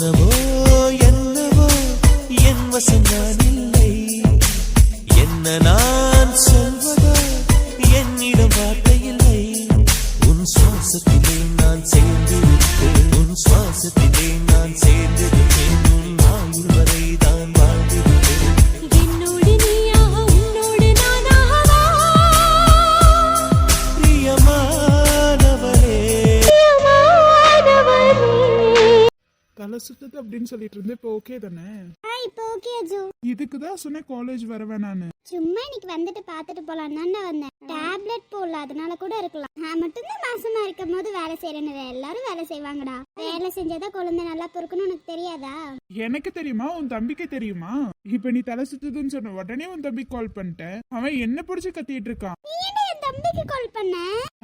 என்னவோ என்னவோ என் வசம் நான் இல்லை, என்ன நான் சொல்வதோ என்னிடம் வார்த்தை இல்லை. உன் சுவாசத்திலே நான் சேர்ந்திருப்பேன், உன் சுவாசத்திலே நான் சேர்ந்திருப்பேன், உன் ஆயுள் வரை தான் வாழ்ந்திருப்பேன். என்னோடு நீயாக உன்னோடு நானாகவா பிரியமானவரே. தலை சுத்தது அப்படின்னு சொல்லிட்டு இருந்தேன். இப்போ ஓகே தானே? இப்போ ஓகே அஜு. இதுக்குதான் சொன்னேன் காலேஜ் வரவேன் நானு. சும்மா இன்னைக்கு வந்துட்டு பாத்துட்டு போலாம் தான் வந்தேன். டேப்லெட் போடல, அதனால கூட இருக்கலாம். நான் மட்டும்தான் மாசமா இருக்கும் போது வேலை செய்யறேன்னு எல்லாரும் வேலை செய்வாங்கடா. வேலை செஞ்சாதான் குழந்தை நல்லா பொறுக்கணும், உனக்கு தெரியாதா? எனக்கு தெரியுமா, உன் தம்பிக்கு தெரியுமா? இப்ப நீ தலை சுத்துதுன்னு சொன்ன உடனே உன் தம்பிக்கு கால் பண்ணிட்டேன். அவன் என்ன பிடிச்சு கத்திட்டு இருக்கான். நீ என்ன என் தம்பிக்கு கால் பண்ண?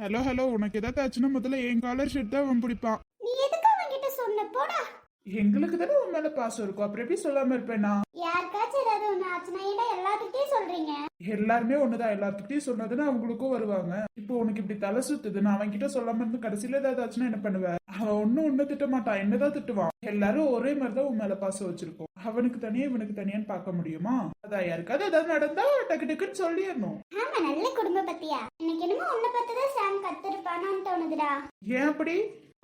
ஹலோ ஹலோ, உனக்கு ஏதாவது ஆச்சுன்னா முதல்ல என் காலர் ஷர்ட் தான் அவன் பிடிப்பான். நீ எதுக்கு அவன்கிட்ட சொன்ன? போடா. எங்களுக்கு தானே உன் மேல பாசம் இருக்கும், அப்புறம் எப்படி சொல்லாம இருப்பேனா? யாருக்காச்சும் ஏதாவது ஒண்ணு ஆச்சுன்னா ஏன்டா எல்லாத்துக்கிட்டையும் சொல்றீங்க? எல்லாருமே ஒண்ணுதான், எல்லாத்துக்கிட்டையும் சொன்னதுன்னா அவங்களுக்கும் வருவாங்க. இப்போ உனக்கு இப்படி தலை சுத்துதுன்னு அவன் கிட்ட சொல்லாம இருந்து கடைசியில ஏதாவது ஆச்சுன்னா என்ன பண்ணுவேன்? அவன் ஒன்னும் திட்ட மாட்டான், என்னதான் திட்டுவான். எல்லாரும் ஒரே மாதிரிதான் உன் மேல பாசம் வச்சிருக்கோம். அவனுக்கு தனியா இவனுக்கு தனியான்னு பார்க்க முடியுமா? அதான் யாருக்காவது ஏதாவது நடந்தா டக்கு டக்குன்னு சொல்லிடணும். ஆமா, நல்ல குடும்ப பத்தியா. இன்னைக்கு என்னமோ உன்னை பத்திதான் சாம் கத்திருப்பானான்னு தோணுதுடா. ஏன் அப்படி?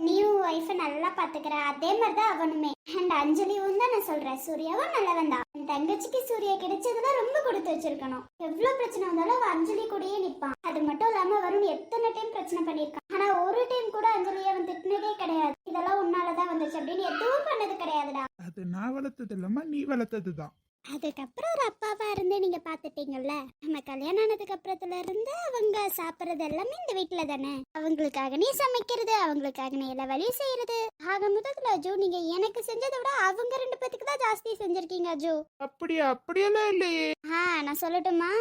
நீ உன் ஒய்ஃப நல்லா பாத்துக்கிற, அதே மாதிரிதான் அவனுமே. அண்ட் அஞ்சலியும் தான் நான் சொல்றேன், சூர்யாவும் நல்லவன் தான். என் தங்கச்சிக்கு சூர்யா கிடைச்சதுதான் ரொம்ப கொடுத்து வச்சிருக்கணும். எவ்வளவு பிரச்சனை வந்தாலும் அவன் அஞ்சலி கூடயே நிப்பான். அது மட்டும் இல்லாம வருண் எத்தனை டைம் பிரச்சனை பண்ணிருக்கான், ஆனா ஒரு டைம் கூட அஞ்சலியை அவன் திட்டினதே கிடையாது. இதெல்லாம் உன்னாலதான் வந்துச்சு அப்படின்னு எதுவும் பண்ணது கிடையாதுடா. அது நான் வளர்த்தது இல்லாம நீ வளர்த்ததுதான். அதுக்கப்புறம் ஒரு அப்பாவா இருந்து நீங்க பாத்துட்டீங்கல்ல. நம்ம கல்யாணம் ஆனதுக்கு அப்புறத்துல இருந்து அவங்க சாப்பிடுறது எல்லாமே இந்த வீட்டுல தானே. அவங்களுக்காக நீ சமைக்கிறது, அவங்களுக்காக நீ எல்லா வேலையும் செய்யறது. ஆக முதல்ல அஜு, நீங்க எனக்கு செஞ்சதை விட அவங்க 2 பேத்துக்கு தான் ஜாஸ்தி செஞ்சிருக்கீங்க அஜு. அப்படியா? அப்படியெல்லாம் இல்லையே. நான் சொல்லட்டுமா?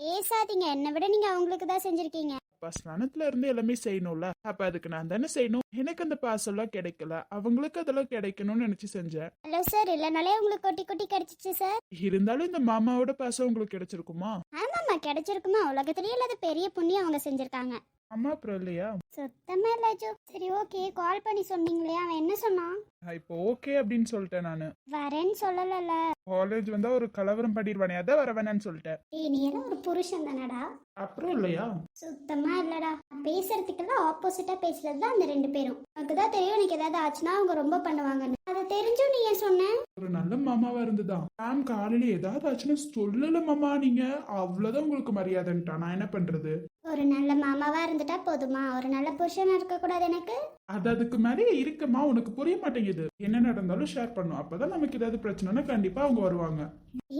பேசாதீங்க, என்னை விட நீங்க அவங்களுக்கு தான் செஞ்சிருக்கீங்க. ஸ்நானத்துல இருந்து எல்லாமே செய்யணும்ல, அப்ப அதுக்கு நான் தானே செய்யணும். எனக்கு அந்த பாசம் எல்லாம் கிடைக்கல, அவங்களுக்கு அதெல்லாம் கிடைக்கணும்னு நினைச்சு செஞ்சேன். ஹலோ சார், இல்லனாலே உங்களுக்கு கொட்டி கொட்டி கிடைச்சிச்சு சார். இருந்தாலும் இந்த மாமாவோட பாசம் உங்களுக்கு கிடைச்சிருக்குமா? ஆமாமா, கிடைச்சிருக்குமா. உலகத்திலேயே இல்லாத பெரிய புண்ணியம் அவங்க செஞ்சிருக்காங்க. அம்மா அப்புறம் இல்லையா? சுத்தமா இல்ல அஜு. சரி ஓகே, கால் பண்ணி சொன்னீங்களே, அவன் என்ன சொன்னான்? இப்போ ஓகே அப்படின்னு சொல்லிட்டேன் நானு. வரேன்னு சொல்லல. காலேஜ் வந்தா ஒரு கலவரம் பண்ணிடுவானே, அதான் வர வேணான்னு சொல்லிட்டேன். நீ எல்லாம் ஒரு புருஷன் தானடா? அப்புறம் இல்லையா? சுத்தமா இல்லடா. பேசுறதுக்கெல்லாம் ஆப்போசிட்டா பேசுறதுதான் அந்த 2 பேரும். உனக்குதான் தெரியும் எனக்கு ஏதாவது ஆச்சுன்னா அவங்க ரொம்ப பண்ணுவாங்கன்னு. அதை தெரிஞ்சும் நீ ஏன் சொன்ன? ஒரு நல்ல மாமாவா இருந்துதான் மேம் காலையில ஏதாவது ஆச்சுன்னா சொல்லல மாமா நீங்க, அவ்வளவுதான் உங்களுக்கு மரியாதைன்ட்டா. நான் என்ன பண்றது? ஒரு நல்ல மாமாவா இருந்துட்டா போதுமா? ஒரு நல்ல புருஷனா இருக்க கூடாது எனக்கு? அது அதுக்கு மேலே இருக்கமா, உனக்கு புரிய மாட்டேங்குது. என்ன நடந்தாலும் ஷேர் பண்ணும், அப்பதான் நமக்கு ஏதாவது பிரச்சனைனா கண்டிப்பா அவங்க வருவாங்க.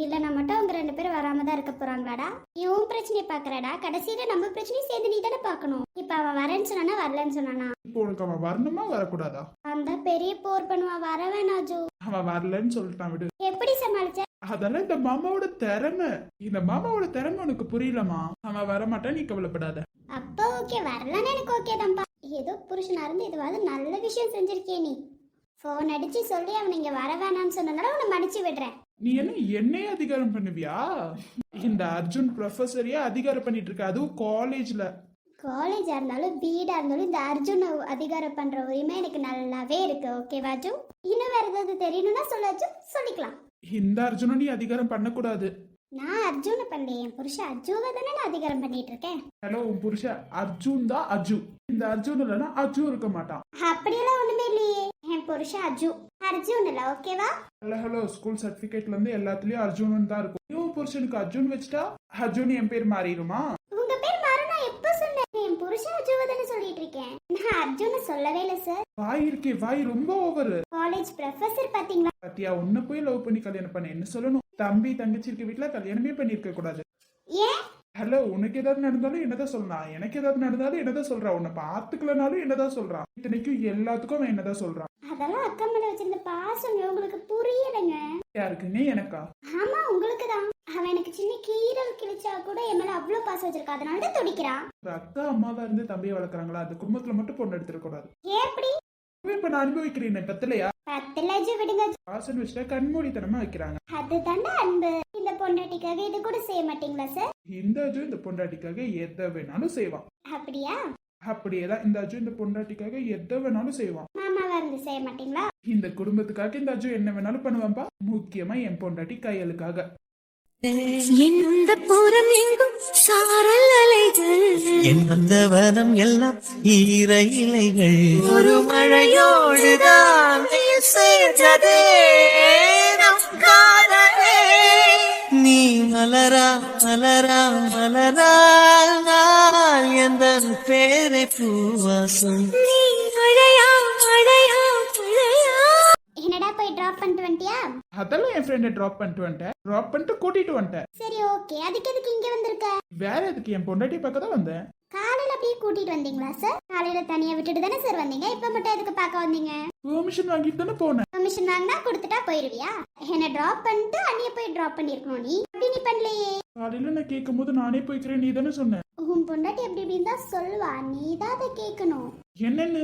இல்ல நான் மட்டும் அவங்க 2 பேரும் வராம தான் இருக்க போறாங்களாடா? இவன் பிரச்சனையை பாக்குறடா, கடைசியில நம்ம பிரச்சனையும் சேர்ந்து நீ தானே பாக்கணும். இப்ப அவன் வரேன்னு சொன்னானா வரலன்னு சொன்னானா? இப்போ உனக்கு அவன் வரணுமா வரக்கூடாதா? அந்த பெரிய போர் பண்ணுவான், வர வேணாஜு. அவன் வரலன்னு சொல்லிட்டான், விடு. எப்படி சமாளிச்ச? அதெல்லாம் இந்த மாமாவோட திறமை. இந்த மாமாவோட திறமை உனக்கு புரியலமா. அவன் வரமாட்டான், நீ கவலைப்படாத. அப்ப ஓகே, வரலன்னு எனக்கு ஓகே தான்ப்பா. ஏதோ புருஷனா இருந்து இதுவாது நல்ல விஷயம் செஞ்சிருக்கே நீ. போன் அடிச்சு சொல்லி அவன் இங்க வர வேணாம்னு சொன்னதால உன்னை மன்னிச்சு விடுறேன். நீ என்ன என்னையே அதிகாரம் பண்ணுவியா? இந்த அர்ஜுன் ப்ரொஃபஸரையே அதிகாரம் பண்ணிட்டு இருக்க, அதுவும் காலேஜ்ல. காலேஜா இருந்தாலும் வீடா இருந்தாலும் இந்த அர்ஜுன் அதிகாரம் பண்ற உரிமை எனக்கு நல்லாவே இருக்கு. ஓகேவா அர்ஜுன்? இன்னும் வேற ஏதாவது தெரியணும்னா சொல்லாச்சு, சொல்லிக்கலாம். இந்த அர்ஜுனும் நீ அதிகாரம் பண்ணக்கூடாது. நான் அர்ஜுனை பண்ணல, என் புருஷன் அஜுவை தானே நான் அதிகாரம் பண்ணிட்டு இருக்கேன். ஹலோ, உன் புருஷன் அர்ஜுன் தான் அஜு. இந்த அர்ஜுன் இல்லைன்னா அஜு இருக்க மாட்டான். அப்படியெல்லாம் ஒண்ணுமே இல்லையே. என் புருஷன் அர்ஜுன் இல்ல. ஓகேவா? ஹலோ ஹலோ, ஸ்கூல் சர்டிபிகேட்ல இருந்து எல்லாத்துலயும் அர்ஜுன் தான் இருக்கும். உன் புருஷனுக்கு அர்ஜுன் வச்சுட்டா அர்ஜுன் என் பேர் மாறிடுமா? உங்க பேர் மாறினா எப்ப சொன்னேன்? என் புருஷன் அஜுவை தானே சொல்லிட்டு இருக்கேன். நான் அர்ஜுனை சொல்லவே இல்லை சார். வாய் இருக்கே, வாய் ரொம்ப ஓவர். காலேஜ் ப்ரொஃபசர் பாத்தீங்களா? பாத்தியா, உன்னை போய் லவ் பண்ணி கல்யாணம் பண்ண என்ன சொல்லணும்? தம்பி தங்கச்சி இருக்க வீட்டுல கல்யாணமே பண்ணிருக்க கூடாது. ஏன்? ஹலோ, உனக்கு ஏதாவது நடந்தாலும் என்னதான் சொல்றான், எனக்கு ஏதாவது நடந்தாலும் என்னதான் சொல்றான், உன்னை பாத்துக்கலனாலும் என்னதான் சொல்றான், இத்தனைக்கும் எல்லாத்துக்கும் அவன் என்னதான் சொல்றான். அதெல்லாம் அக்கா மேல வச்சிருந்த பாசம் உங்களுக்கு புரியலைங்க. யாருக்குங்க? எனக்கா? ஆமா, உங்களுக்கு தான். அவன் எனக்கு சின்ன கீரல் கிழிச்சா கூட என் மேல அவ்வளவு பாசம் வச்சிருக்கா, அதனால தான் துடிக்கிறான். அக்கா அம்மாவா இருந்து தம்பியை வளர்க்குறாங்களா, அந்த குடும்பத்துல மட்டும் பொண்ணு எடுத்துட கூடாது. எப்படி? இப்ப நான் அனுபவிக்கிறேன். பத்தலையா? பத்தலஜு விடுங்க. பாசம் வச்சுட்டா கண்மூடித்தனமா வைக்கிறாங்க. அதுதாண்டா அன்பு. இந்த பொண்டாட்டிக்காக இது கூட செய்ய மாட்டீங்களா சார்? இந்த அஜு இந்த பொண்டாட்டிக்காக எதை வேணாலும் செய்வான். அப்படியா? அப்படியேதான் இந்த அஜு இந்த பொண்டாட்டிக்காக எதை வேணாலும் செய்வான். மாமாவா இருந்து செய்ய மாட்டீங்களா? இந்த குடும்பத்துக்காக இந்த அஜு என்ன வேணாலும் பண்ணுவான்பா, முக்கியமா என் பொண்டாட்டி கையலுக்காக. இந்த புறம் எங்கும் சாரல் அலைகள் என் வந்தவனம் எல்லாம் ஈர இலைகள் ஒரு மழையோடுதான் சேர்ந்ததே நம் காதலே. நீ மலரா மலரா மலரா நான் எந்த பேரை பூவாசம். நீ அழையா அழையா அழையா. என்னடா போய் டிராப் பண்ணிட்டு வந்துட்டியா? அதெல்லாம் என் ஃப்ரெண்டை டிராப் பண்ணிட்டு வந்துட்டேன், டிராப் பண்ணிட்டு கூட்டிட்டு வந்துட்டேன். சரி ஓகே, அதுக்கு எதுக்கு இங்க வந்திருக்க? வேற எதுக்கு, என் பொண்டாட்டி பக்கம் தான் வந்தேன். காலையில அப்படியே கூட்டிட்டு வந்தீங்களா சார்? காலையில தனியா விட்டுட்டு தானே சார் வந்தீங்க, இப்ப மட்டும் எதுக்கு பார்க்க வந்தீங்க? பெர்மிஷன் வாங்கிட்டு தானே போனேன். கமிஷன் வாங்கினா கொடுத்துட்டா போயிருவியா? என்ன டிராப் பண்ணிட்டு அண்ணிய போய் டிராப் பண்ணிருக்கணும். நீ அப்படி நீ பண்ணலையே. காலையில நான் கேட்கும் போது நானே போய்க்கிறேன் நீ தானே சொன்ன. உன் பொண்டாட்டி எப்படி இப்படின்னு தான் சொல்லுவா, நீ தான் அதை கேட்கணும். என்னன்னு?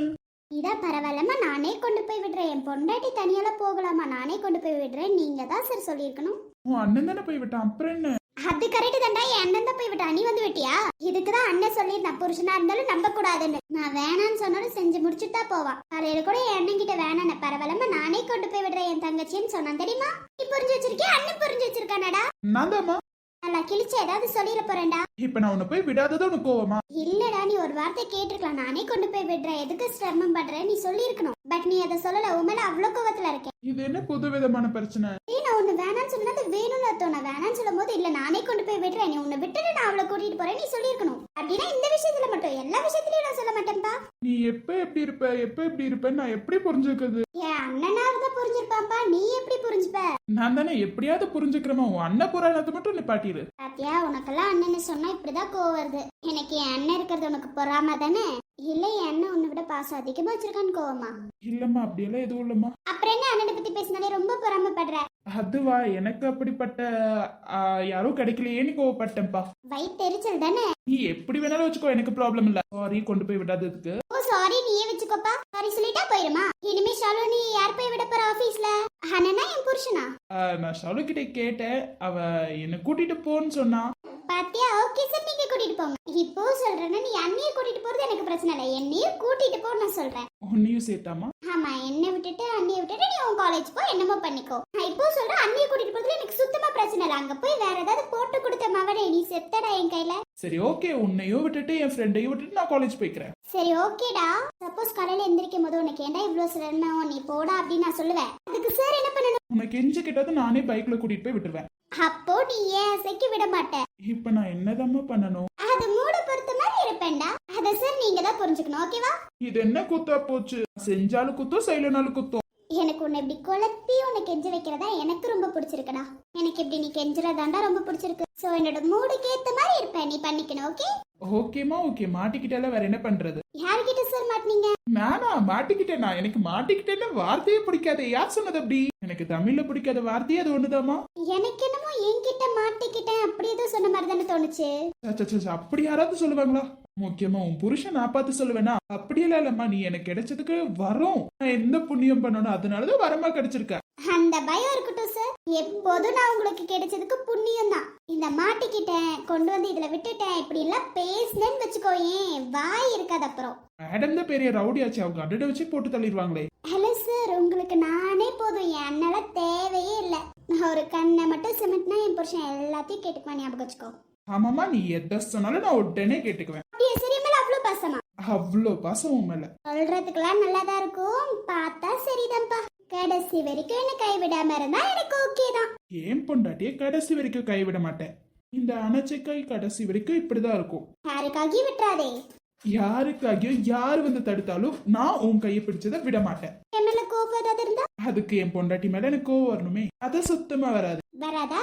இதான் பரவாயில்லம்மா, நானே கொண்டு போய் விடுறேன். என் பொண்டாட்டி தனியால போகலாமா, நானே கொண்டு போய் விடுறேன். நீங்க தான் சார் சொல்லியிருக்கணும். உன் அண்ணன் தானே போய் விட்டான், அப்புறம் என்ன? அது கரெக்ட் தான்டா, என் அண்ணன் தான் போய் விட்டா, நீ வந்து விட்டியா? இதுக்குதான் அண்ணன் சொல்லியிருந்தான் புருஷனா இருந்தாலும் நம்ப கூடாதுன்னு. நான் வேணான்னு சொன்னாலும் செஞ்சு முடிச்சுட்டு தான் போவான். காலையில கூட என் அண்ணன் கிட்ட வேணான்னு, பரவாயில்லம்மா நானே கொண்டு போய் விடுறேன் என் தங்கச்சின்னு சொன்னான் தெரியுமா? நீ புரிஞ்சு வச்சிருக்கே, அண்ணன் புரிஞ்சு வச்சிருக்கானடா. நான் தாமா நல்லா கிழிச்சு ஏதாவது சொல்லிட போறேன்டா. இப்ப நான் உன்னை போய் விடாதது உனக்கு கோவமா? இல்லடா, நீ ஒரு வார்த்தை கேட்டிருக்கலாம், நானே கொண்டு போய் விடுறேன், எதுக்கு சிரமம் பண்றேன் நீ சொல்லியிருக்கணும். பட் நீ அதை சொல்லல, உன் மேல அவ்வளவு கோவத்துல இருக்கேன். இது என்ன புது விதமான பிரச்சனை? நான் உன்னை வேணான்னு சொன்னா அது வேணும்னு அர்த்தம். நான் வேணான்னு சொல்லும் போது இல்ல நானே கொண்டு போய் விடுறேன், நீ உன்னை விட்டுட்டு நான் அவளை கூட்டிட்டு போறேன் நீ சொல்லியிருக்கணும். அப்படின்னா இந்த விஷயத்துல மட்டும், எல்லா விஷயத்திலயும் நான் சொல்ல மாட்டேன்ப்பா. நீ எப்ப எப்படி இருப்ப எப்ப எப்படி இருப்பேன்னு நான் எப்படி புரிஞ்சுக்கிறது? என் அண்ணனாவது தான் புரிஞ்சிருப்பான்பா, நீ எப்படி புரிஞ்சுப்ப? நான் தானே எப்படியாவது புரிஞ்சுக்கிறேமா, உன் அண்ணன் புராணத்தை மட்டும் நிப்பாட்டிடு. பாத்தியா, உனக்கெல்லாம் அண்ணன்னு சொன்னா இப்படிதான் கோவம் வருது. எனக்கு என் அண்ணன் இருக்கிறது உனக்கு பொறாம தானே? இல்ல என் அண்ணன் உன்னை விட பாசம் அதிகமா வச்சிருக்கான்னு கோவமா? இல்லம்மா அப்படியெல்லாம் எதுவும் இல்லம்மா. அப்புறம் என்ன அண்ணனை பத்தி பேசினாலே ரொம்ப பொறாமப்படுற? அதுவா, எனக்கு அப்படிப்பட்ட யாரோ கிடைக்கலையேன்னு கோவப்பட்டேன்ப்பா. வயிற்றெரிச்சல் தானே? நீ எப்படி வேணாலும் வச்சுக்கோ, எனக்கு ப்ராப்ளம் இல்ல. சாரி கொண்டு போய் விடாததுக்கு. ஓ சாரி, நீயே வச்சுக்கோப்பா. சாரி சொல்லிட்டா போயிருமா? இனிமே ஷாலு நீ யார் போய் விட போற ஆபீஸ்ல? அண்ணனா என் புருஷனா? நான் ஷாலு கிட்ட கேட்டேன், அவ என்ன கூட்டிட்டு போன்னு சொன்னா. பாத்தியா, ஓகே சார் நீங்க கூட்டிட்டு போங்க. இப்போ சொல்றேன்னா நீ அண்ணிய கூட்டிட்டு போறது எனக்கு பிரச்சனை இல்லை, என்னையும் கூட்டிட்டு போ நான் சொல்றேன். உன்னையும் சேர்த்தாமா? ஆமா, என்னை விட்டுட்டு அண்ணிய விட்டுட்டு நீ உன் காலேஜ் போ, என்னமோ பண்ணிக்கோ. நான் இப்போ சொல்றேன், அண்ணிய கூட்டிட்டு போறதுல எனக்கு சுத்தமா பிரச்சனை இல்லை. அங்க போய் வேற ஏதாவது போட்டு கொடுத்த மவனே, நீ செத்தடா என் கையில. சரி ஓகே, உன்னையும் விட்டுட்டு என் ஃப்ரெண்டையும் விட்டுட்டு நான் காலேஜ் போய்க்கிறேன். சரி ஓகேடா. சப்போஸ் காலையில எந்திரிக்கும் போது உனக்கு ஏன்டா இவ்வளவு சிரமம், நீ போடா அப்படின்னு நான் சொல்லுவேன். அதுக்கு சார் என்ன பண்ணணும்? உனக்கு எஞ்சு கிட்டாது நானே பைக்ல கூட்டிட்டு போய் விட்டுருவேன். அப்போ நீ ஏன் செக்கி விட மாட்டேன். இப்ப நான் என்னதாம்மா பண்ணணும்? அது மூட பொறுத்த மாதிரி இருப்பேன்டா. அத சார் நீங்க தான் புரிஞ்சுக்கணும், ஓகேவா? இது என்ன குத்தா போச்சு? செஞ்சாலும் குத்தம், செய்யலனாலும் குத்தம். எனக்கு உன்னை இப்படி குழப்பி உன்னை கெஞ்ச வைக்கிறதா எனக்கு ரொம்ப பிடிச்சிருக்குடா. எனக்கு இப்படி நீ கெஞ்சுறதாண்டா ரொம்ப பிடிச்சிருக்கு. சோ என்னோட மூடுக்கு ஏத்த மாதிரி இருப்பேன், நீ பண்ணிக்கணும். ஓகே ஓகேமா ஓகே, மாட்டிக்கிட்டால வேற என்ன பண்றது? யார்கிட்ட சார் மாட்டீங்க? நானா மாட்டிக்கிட்டேனா? எனக்கு மாட்டிக்கிட்டேன்னு வார்த்தையே பிடிக்காது. யார் சொன்னது அப்படி? எனக்கு தமிழ்ல பிடிக்காத வார்த்தையே அது ஒண்ணுதாமா. எனக்கு என்னமோ என்கிட்ட மாட்டிக்கிட்டேன் அப்படி ஏதோ சொன்ன மாதிரி தானே தோணுச்சு. அப்படி யாராவது சொல்லுவாங்களா? முக்கியமா உன் புருஷன் நான் பார்த்து சொல்லுவேனா? அப்படியெல்லாம் இல்லம்மா, நீ எனக்கு கிடைச்சதுக்கு வரும். நான் எந்த புண்ணியம் பண்ணணும், அதனாலதான் வரமா கிடைச்சிருக்க. அந்த பயம் இருக்கட்டும் சார். எப்போதும் நான் உங்களுக்கு கிடைச்சதுக்கு புண்ணியம் தான். இந்த மாட்டிக்கிட்டேன் கொண்டு வந்து இதுல விட்டுட்டேன் இப்படி எல்லாம் பேசுனேன்னு வச்சுக்கோயேன், வாய் இருக்காது அப்புறம். மேடம் தான் பெரிய ரவுடியாச்சு, அவங்க அடட வச்சு போட்டு தள்ளிடுவாங்களே. ஹலோ சார், உங்களுக்கு நானே போதும், என் அண்ணால தேவையே இல்லை. நான் ஒரு கண்ணை மட்டும் சிமெண்ட்னா என் புருஷன் எல்லாத்தையும் கேட்டுக்குவான், ஞாபகம் வச்சுக்கோ. ஆமாமா, நீ எதை சொன்னாலும் நான் உடனே கேட்டுக்குவேன். அப்படியே சரி, மேல அவ்வளவு பாசமா? அவ்வளோ பாசம் உன் மேல. சொல்றதுக்கெல்லாம் நல்லாதான் இருக்கும், பார்த்தா சரிதான்ப்பா. கடைசி வரைக்கும் என்ன கைவிடாம இருந்தா எனக்கு ஓகே தான். ஏன் பொண்டாட்டியே கடைசி வரைக்கும் கைவிட மாட்டேன். இந்த அணைச்சக்கை கடைசி வரைக்கும் இப்படிதான் இருக்கும். யாருக்காகி விட்டுறாதே. யாருக்காகியும் யாரு வந்து தடுத்தாலும் நான் உன் கையை பிடிச்சதை விட மாட்டேன். என் மேல கோபம் ஏதாவது இருந்தா? அதுக்கு என் பொண்டாட்டி மேல எனக்கு கோவம் வரணுமே, அது சுத்தமா வராது. வராதா?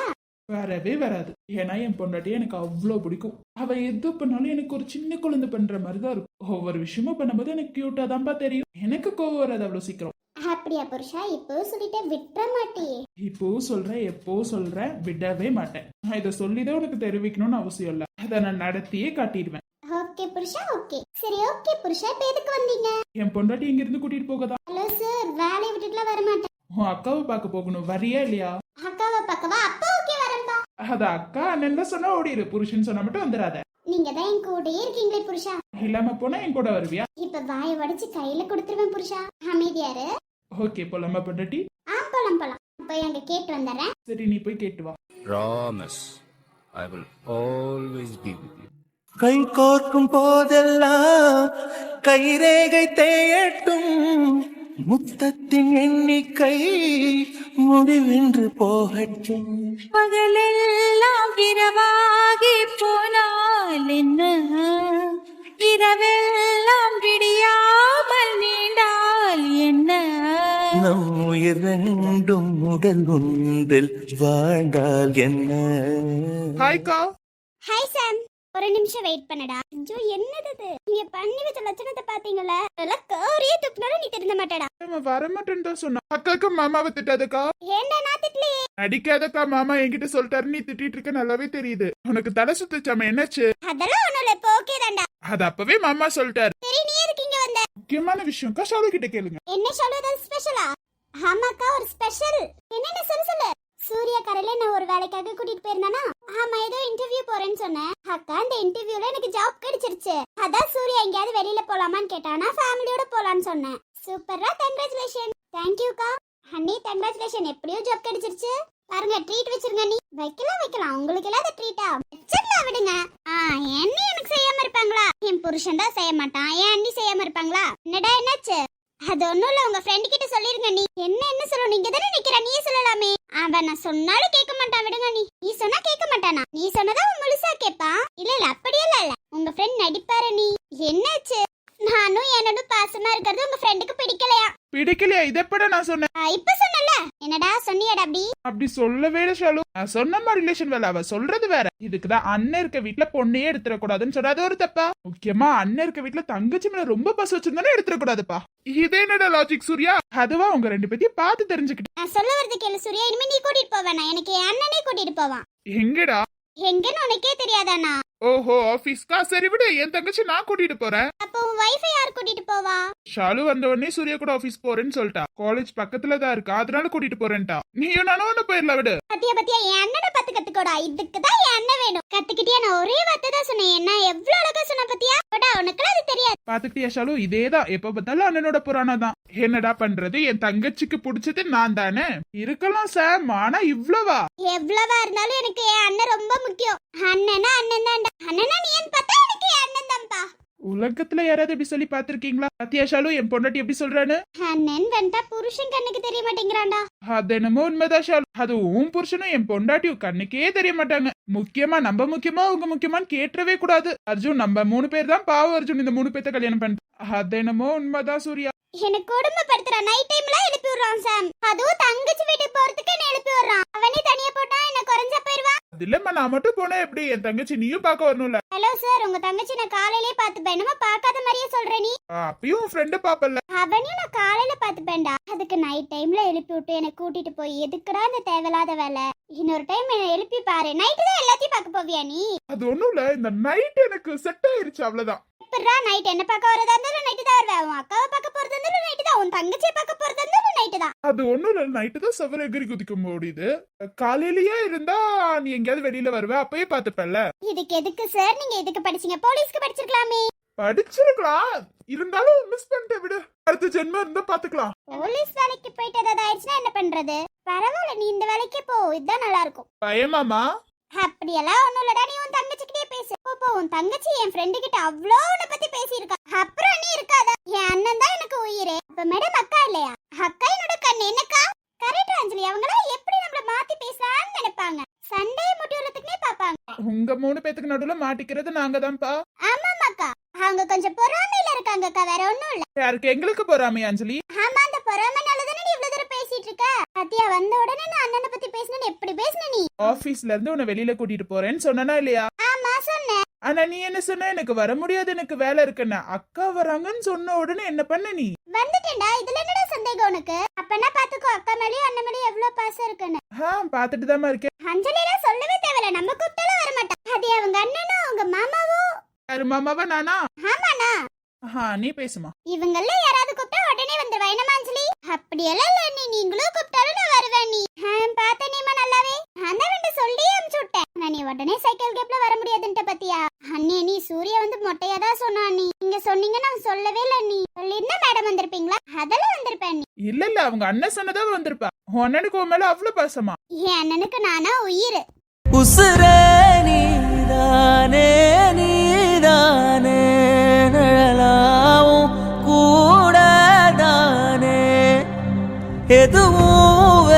வரவே வராது. ஏன்னா என் பொண்டாட்டியை எனக்கு அவ்வளோ பிடிக்கும். அவ எது பண்ணாலும் எனக்கு ஒரு சின்ன குழந்தை பண்ற மாதிரிதான் இருக்கும். ஒவ்வொரு விஷயமும் பண்ணும்போது எனக்கு கியூட்டா தான்ப்பா தெரியும். எனக்கு கோவம் வராது அவ்வளவு சீக்கிரம். அப்படியா புருஷா? இப்போ சொல்லிட்டே விட்டுற மாட்டியே. இப்போ சொல்றேன், எப்போ சொல்றேன், விடவே மாட்டேன். நான் இதை சொல்லிதான் உனக்கு தெரிவிக்கணும்னு அவசியம் இல்ல, அதை நான் நடத்தியே காட்டிடுவேன். ஓகே புருஷா, ஓகே. சரி ஓகே புருஷா, இப்ப எதுக்கு வந்தீங்க? என் பொண்டாட்டி இங்க இருந்து கூட்டிட்டு போகதான். ஹலோ சார், வேலையை விட்டுட்டுலாம் வர மாட்டேன். உன் அக்காவை பார்க்க போகணும், வரியா இல்லையா? அக்காவை பக்கவா? அப்பா ஓகே வரேன்பா. அது அக்கா அண்ணன் சொன்னா ஓடிடு, புருஷன் சொன்னா மட்டும் வந்துடாத. நீங்க தான் என் கூடயே இருக்கீங்களே புருஷா. இல்லாம போனா என் கூட வருவியா? இப்ப வாயை உடைச்சு கையில கொடுத்துருவேன் புருஷா. அமைதியாரு. ஓகே போலாமா பொண்டாட்டி? போலாம் போலாம். போய் அங்க கேட்டு வந்துடுறேன். சரி நீ போய் கேட்டு வா. Promise, I will always be with you. கை கோர்க்கும் போதெல்லாம் கைரேகை தேயட்டும், முத்தத்தின் எண்ணிக்கை முடிவென்று போகட்டும். பகலெல்லாம் இரவாகி போனால் என்ன, இரவெல்லாம் விடியாமல் நீண்டால் என்ன. நம் உயிர் ரெண்டும் உடல் ஒன்றில் வாழ்ந்தால் என்ன. ஹாய்க்கா. Hi Sam. ஒரு நிமிஷம் வெயிட் பண்ணடா. ஐயோ என்னது இது? நீங்க பண்ணி வச்ச லட்சணத்தை பாத்தீங்களா? எல்லாம் கோரியே துப்புனாலும் நீ திருந்த மாட்டடா. வரமாட்டேன்னு தான் சொன்னா. அக்காக்கு மாமாவை திட்டாதக்கா. ஏண்டா நான் திட்டலையே. அடிக்காதக்கா, மாமா என்கிட்ட சொல்லிட்டாரு நீ திட்டிட்டு இருக்க நல்லாவே தெரியுது. உனக்கு தலை சுத்துச்சாம என்னாச்சு? அதெல்லாம் ஒண்ணும் இல்ல. இப்போ ஓகே தான்டா. அது அப்பவே மாமா சொல்லிட்டாரு. சரி நீ எதுக்கு இங்க வந்த? முக்கியமான விஷயம்க்கா, ஷாலு கிட்ட கேளுங்க. என்ன சொல்றது ஸ்பெஷலா? ஆமாக்கா ஒரு ஸ்பெஷல். என்னென்ன சொல்லு. சூர்யா கரையில நான் ஒரு வேலைக்காக கூட்டிட்டு போயிருந்தானா? ஆமா ஏதோ இன்டர்வியூ போறேன்னு சொன்னேன். அக்கா அந்த இன்டர்வியூல எனக்கு ஜாப் கிடைச்சிருச்சு. அதான் சூர்யா எங்கேயாவது வெளியில போலாமான்னு கேட்டானா ஃபேமிலியோட போலான்னு சொன்னேன். சூப்பரா, கங்க்ராச்சுலேஷன். தேங்க்யூக்கா. அண்ணி கங்க்ராச்சுலேஷன், எப்படியோ ஜாப் கிடைச்சிருச்சு. பாருங்க ட்ரீட் வச்சிருங்க. நீ வைக்கலாம் உங்களுக்கு இல்லாத ட்ரீட்டா? வச்சிடலாம் விடுங்க. அண்ணி எனக்கு செய்யாம இருப்பாங்களா? என் புருஷன் தான் செய்ய மாட்டான், என் அண்ணி செய்யாம இருப்பாங்களா? என்னடா என்னாச்சு? அது ஒண்ணும் இல்ல. உங்க ஃப்ரெண்ட் கிட்ட சொல்லிருங்க. நீ என்ன சொல்லணும்? நீங்க தானே நிக்கிற, நீயே சொல்லலாமே. அவன் நான் சொன்னாலும் கேட்க மாட்டான். விடுங்க. நீ சொன்னா கேட்க மாட்டானா? நீ சொன்னதா அவன் முழுசா கேட்பான். இல்ல அப்படியெல்லாம் இல்ல. உங்க ஃப்ரெண்ட் நடிப்பாரு. நீ என்னாச்சு? நானும் என்னோட பாசமா இருக்கிறது உங்க ஃப்ரெண்டுக்கு பிடிக்கலையா? பிடிக்கலையா? இத எப்படா நான் சொன்னேன்? இப்ப சொன்னல. என்னடா சொன்னியடா அப்படி? அப்படி சொல்லவே இல்ல ஷாலு. நான் சொன்னமா ரிலேஷன் வேலை, அவ சொல்றது வேற. இதுக்குதான் அண்ணன் இருக்க வீட்டுல பொண்ணையே எடுத்துட கூடாதுன்னு சொன்னா அது ஒரு தப்பா? முக்கியமா அண்ணன் இருக்க வீட்டுல தங்கச்சி மேல ரொம்ப பசு வச்சிருந்தானே எடுத்துட கூடாதுப்பா. இது என்னடா லாஜிக் சூர்யா? அதுவா உங்க ரெண்டு பேத்தையும் பார்த்து தெரிஞ்சுக்கிட்டு. நான் சொல்ல வரது கேளு சூர்யா. இனிமே நீ கூட்டிட்டு போவேனா? எனக்கு என் அண்ணனே கூட்டிட்டு போவான். எங்கடா? எங்கன்னு உனக்கே தெரியாதானா? ஓஹோ ஆபீஸ்க்கா. சரி விடு, என் தங்கச்சி நான் கூட்டிட்டு போறேன். அப்போ உன் வைஃபை யார் கூட்டிட்டு போவா? ஷாலு வந்த உடனே சூர்யா கூட ஆபீஸ் போறேன்னு சொல்லிட்டா. காலேஜ் பக்கத்துல தான் இருக்கா, அதனால கூட்டிட்டு போறேன்ட்டா. நீயும் நானும் ஒண்ணு போயிடல விடு. பத்தியா என் அண்ணனை பார்த்து கத்துக்கோடா. இதுக்குதான் என் அண்ணன் வேணும். கத்துக்கிட்டியா? நான் ஒரே வார்த்தை தான் சொன்னேன். என்ன எவ்வளவு அழகா சொன்ன பத்தியா? உனக்கு அது தெரியாது. பாத்துக்கிட்டியா ஷாலு? இதேதான் எப்ப பார்த்தாலும் அண்ணனோட புராணம் தான். என்னடா பண்றது? என் தங்கச்சிக்கு பிடிச்சது நான் தானே. இருக்கலாம் சாம், ஆனா இவ்வளவா? எவ்வளவா இருந்தாலும் எனக்கு என் அண்ணன் ரொம்ப முக்கியம். அண்ணனா அண்ணன் தான்டா. அண்ணனா நீ ஏன் பார்த்தா எனக்கு என் அண்ணன் தான்ப்பா. உலகத்துல யாராவது எப்படி சொல்லி பாத்திருக்கீங்களா? பாத்தியா ஷாலு என் பொண்டாட்டி எப்படி சொல்றான்னு? அண்ணன் வந்தா புருஷன் கண்ணுக்கு தெரிய மாட்டேங்கிறான்டா. அது என்னமோ உண்மைதான் ஷாலு. அது உன் புருஷனும் என் பொண்டாட்டியும் கண்ணுக்கே தெரிய மாட்டாங்க. முக்கியமா நம்ம முக்கியமா அவங்க முக்கியமான்னு கேட்டவே கூடாது. அர்ஜுன் நம்ம 3 பேர் தான் பாவம். அர்ஜுன் இந்த 3 பேர்த்த கல்யாணம் பண்ண. அது என்னமோ உண்மைதான் சூர்யா. எனக்கு கொடுமைப்படுத்துற நைட் டைம்ல எழுப்பி விடுறான் சாம். அதுவும் தங்கச்சி வீட்டுக்கு போறதுக்கு என்ன எழுப்பி விடுறான். அவனே தனியா போட்டா என்ன குறைஞ்சா போயிருவா. அது இல்லம்மா, நான் மட்டும் போனா எப்படி? என் தங்கச்சி நீயும் பார்க்க வரணும்ல. ஹலோ சார், உங்க தங்கச்சி நான் காலையிலேயே பாத்துப்பேன். என்னமா பார்க்காத மாதிரியே சொல்ற நீ? அப்பயும் உன் ஃப்ரெண்ட பாப்பல்ல. அவனையும் நான் காலையில பாத்துப்பேன்டா. அதுக்கு நைட் டைம்ல எழுப்பி விட்டு என்ன கூட்டிட்டு போய் எதுக்குடா இந்த தேவையில்லாத வேலை? இன்னொரு டைம் என்ன எழுப்பி பாரு. நைட்டு தான் எல்லாத்தையும் பார்க்க போவியா நீ? அது ஒண்ணும் இல்ல, இந்த நைட் எனக்கு செட் ஆயிருச்சு அவ்வளவுதான். எப்படிடா நைட் என்ன பார்க்க வரதா இருந்தாலும் நைட்டு தான் வருவேன். உன் அக்காவை பார்க்க போறதா இருந்தாலும் நைட்டு தான். உன் தங்கச்சியை பார்க்க போறதா இருந்தாலும் நைட்டு தான். அது ஒண்ணும் இல்ல, நைட்டு தான் செவர எகிரி குதிக்க முடியுது. காலையிலயே இருந்தா நீ எங்கேயாவது வெளியில வருவ, அப்பயே பாத்துப்பல்ல. இதுக்கு எதுக்கு சார் நீங்க எதுக்கு படிச்சீங்க? போலீஸ்க்கு படிச்சிருக்கலாமே. படிச்சிருக்கலாம், இருந்தாலும் மிஸ் பண்ணிட்டு விடு. அடுத்த ஜென்மம் இருந்தா பாத்துக்கலாம். போலீஸ் வேலைக்கு போயிட்டு ஏதாவது ஆயிடுச்சுன்னா என்ன பண்றது? பரவாயில்ல, நீ இந்த வேலைக்கு போ. இதுதான் நல்லா இருக்கும். பயமாமா? அப்படியெல்லாம் ஒண்ணும் இல்லடா. நீ உன் தங்கச்சிக்கிட்டே பேசு. போ. உன் தங்கச்சி என் ஃப்ரெண்டு கிட்ட அவ்வளோ உன்னை பத்தி பேசியிருக்கா. அப்புறம் நீ இருக்காதா? என் அண்ணன் தான் எனக்கு உயிரே. அப்ப மேடம் அக்கா இல்லையா? அக்கா என்னோட கண்ணு. என்னக்கா? கரெக்ட் அஞ்சலி. அவங்களாம் எப்படி நம்மள மாத்தி பேசலாம்னு நினைப்பாங்க. சண்டே முட்டி வரத்துக்குனே பாப்பாங்க. உங்க 3 பேத்துக்கு நடுவுல மாட்டிக்கிறது நாங்க தான்ப்பா. ஆமாமாக்கா, அவங்க கொஞ்சம் பொறாமையில இருக்காங்கக்கா, வேற ஒண்ணும் இல்ல. யாருக்கு? எங்களுக்கு பொறாமை அஞ்சலி. ஆமா, அந்த பொறாமைனாலதானே நீ இவ்வளவு தூரம் பேசிட்டு இருக்க. சத்யா வந்த உடனே நான் அண்ணனை பத்தி பேசணும்னு எப்படி பேசுன நீ? ஆபீஸ்ல இருந்து உன்னை வெளியில கூட்டிட்டு போறேன்னு சொன்னா இல்லையா? ஆமா சொன்னேன். ஆனா நீ என்ன சொன்ன? எனக்கு வர முடியாது, எனக்கு வேலை இருக்குன்னு. அக்கா வராங்கன்னு சொன்ன உடனே என்ன பண்ண நீ? வந்துட்டேன்டா. இதுல என்னடா சந்தேகம் உனக்கு? அப்பனா பாத்துக்கோ, அக்கா மேலயும் அண்ணன் மேலயும் எவ்வளவு பாசம் இருக்குன்னு. பாத்துட்டு தாமா இருக்கேன். அஞ்சலிலாம் சொல்லவே தேவையில்ல. நம்ம கூப்பிட்டாலும் வர மாட்டா. அது அவங்க அண்ணனும் அவங்க மாமாவும். யாரு மாமாவா நானா? ஆமாண்ணா. நீ பேசுமா. இவங்கள யாராவது கூப்பிட்டா உடனே வந்துடுவா. என்னமா அஞ்சலி? அப்படியெல்லாம் இல்ல. நீங்களும் கூப்பிட்டாலும் நான் வருவேன். நீ பாத்த நீமா நல்லாவே நான் தான் சொல்லி அனுப்பிச்சு விட்டேன். நீ உடனே சைக்கிள் கேப்ல வர முடியாதுன்ட்ட பத்தியா? அண்ணே நீ சூர்யா வந்து மொட்டையாதான் சொன்னா. நீ அவங்க அண்ணன் சொன்னதா வந்திருப்பா. உன் அண்ணனுக்கு உன் மேல அவ்வளவு பாசமா? என் அண்ணனுக்கு நானா உயிர். உசுரே நீதானே நீதானே நிழலாவும் கூடதானே எதுவும்